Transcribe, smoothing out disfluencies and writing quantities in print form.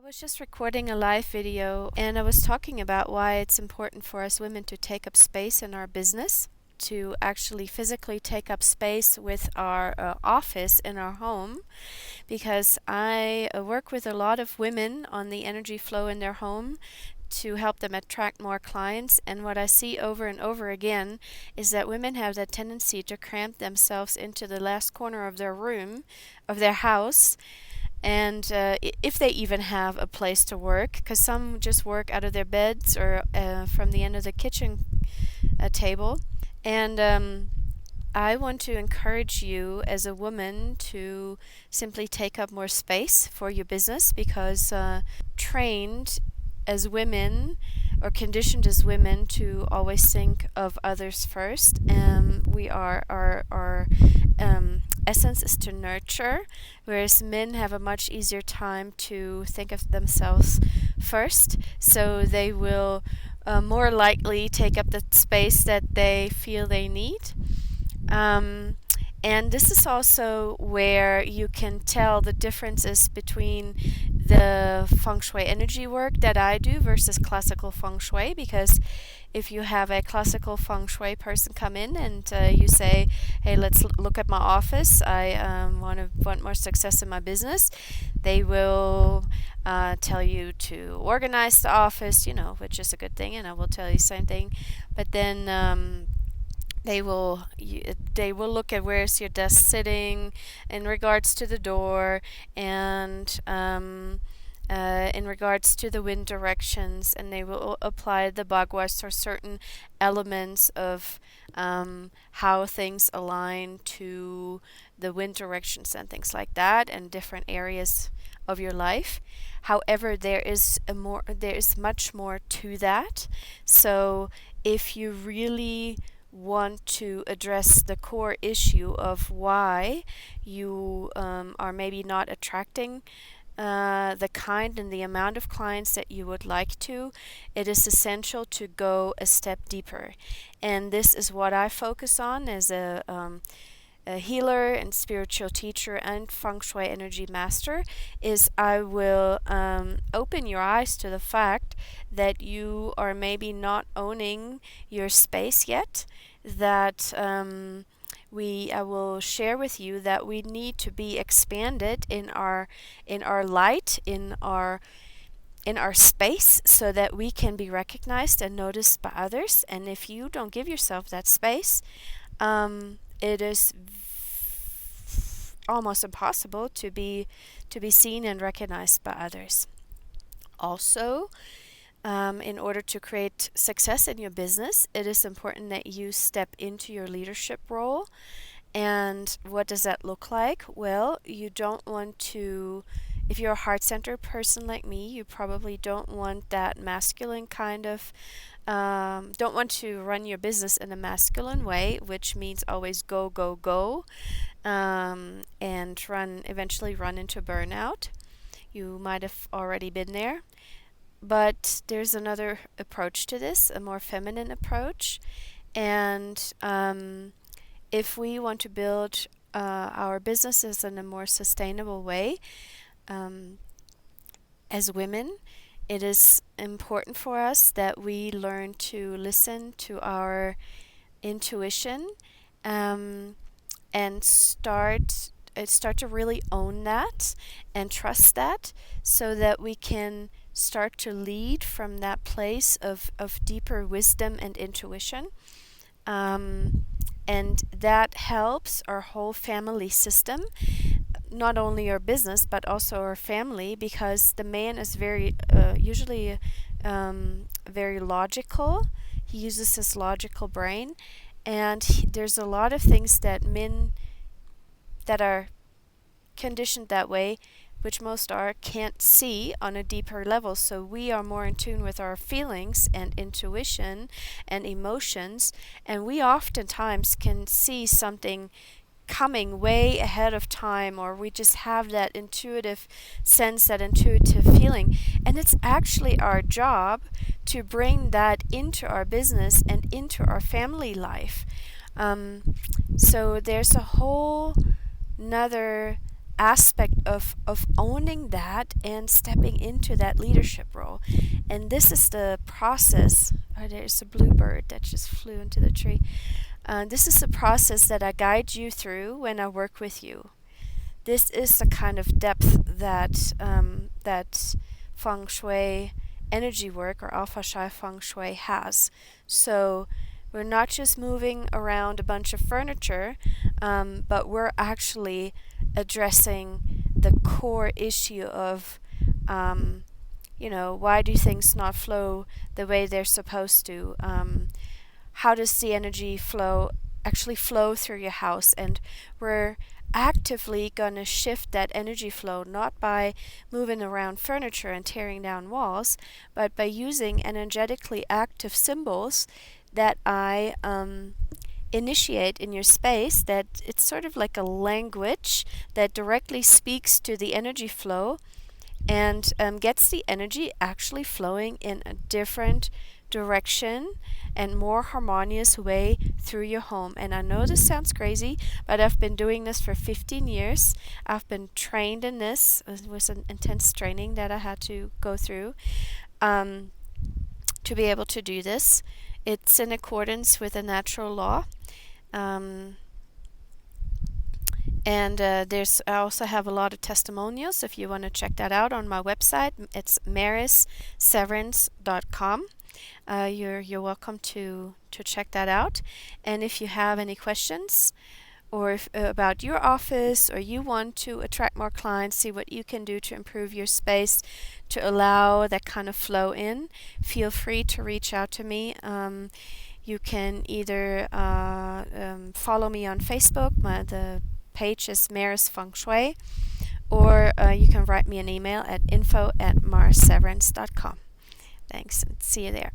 Was just recording a live video and I was talking about why it's important for us women to take up space in our business, to actually physically take up space with our office in our home, because I work with a lot of women on the energy flow in their home to help them attract more clients. And what I see over and over again is that women have that tendency to cramp themselves into the last corner of their room, of their house, and if they even have a place to work, because some just work out of their beds or from the end of the kitchen table. And I want to encourage you as a woman to simply take up more space for your business, because trained as women or conditioned as women to always think of others first. We are our essence is to nurture, whereas men have a much easier time to think of themselves first. So they will more likely take up the space that they feel they need. And this is also where you can tell the differences between the Feng Shui energy work that I do versus classical Feng Shui. Because if you have a classical Feng Shui person come in and you say, hey, let's look at my office, I want more success in my business, they will tell you to organize the office, which is a good thing, and I will tell you the same thing. But then they will look at where's your desk sitting in regards to the door, and in regards to the wind directions, and they will apply the bagwas or certain elements of how things align to the wind directions and things like that, and different areas of your life. However, there is much more to that. So if you really want to address the core issue of why you are maybe not attracting the kind and the amount of clients that you would like to, it is essential to go a step deeper. And this is what I focus on as a healer and spiritual teacher and Feng Shui energy master. Is I will open your eyes to the fact that you are maybe not owning your space yet, that I will share with you that we need to be expanded in our light, in our space, so that we can be recognized and noticed by others. And if you don't give yourself that space, it is almost impossible to be seen and recognized by others. Also, in order to create success in your business, it is important that you step into your leadership role. And what does that look like? Well, you don't want to, if you're a heart-centered person like me, you probably don't want that masculine kind of, don't want to run your business in a masculine way, which means always go, go, go, and eventually run into burnout. You might have already been there. But there's another approach to this, a more feminine approach. And if we want to build our businesses in a more sustainable way, as women, it is important for us that we learn to listen to our intuition, and start to really own that and trust that, so that we can start to lead from that place of deeper wisdom and intuition. And that helps our whole family system, not only our business, but also our family, because the man is usually very logical. He uses his logical brain, and there's a lot of things that men that are conditioned that way, which most are, can't see on a deeper level. So we are more in tune with our feelings and intuition and emotions, and we oftentimes can see something coming way ahead of time, or we just have that intuitive sense, that intuitive feeling. And it's actually our job to bring that into our business and into our family life. So there's a whole another aspect of owning that and stepping into that leadership role. And this is the process. Oh, there's a bluebird that just flew into the tree. This is the process that I guide you through when I work with you. This is the kind of depth that Feng Shui energy work or Alpha Shui Feng Shui has. So we're not just moving around a bunch of furniture, but we're actually addressing the core issue of, why do things not flow the way they're supposed to? How does the energy flow actually flow through your house? And we're actively going to shift that energy flow not by moving around furniture and tearing down walls, but by using energetically active symbols that I initiate in your space, that it's sort of like a language that directly speaks to the energy flow and gets the energy actually flowing in a different direction and more harmonious way through your home. And I know this sounds crazy, but I've been doing this for 15 years. I've been trained in this. It was an intense training that I had to go through to be able to do this. It's in accordance with a natural law. I also have a lot of testimonials. If you want to check that out on my website, it's marisseverance.com. You're welcome to check that out. And if you have any questions or about your office, or you want to attract more clients, see what you can do to improve your space to allow that kind of flow in, feel free to reach out to me. You can either follow me on Facebook. The page is Maris Feng Shui, or you can write me an email at info@marisseverance.com. Thanks, and see you there.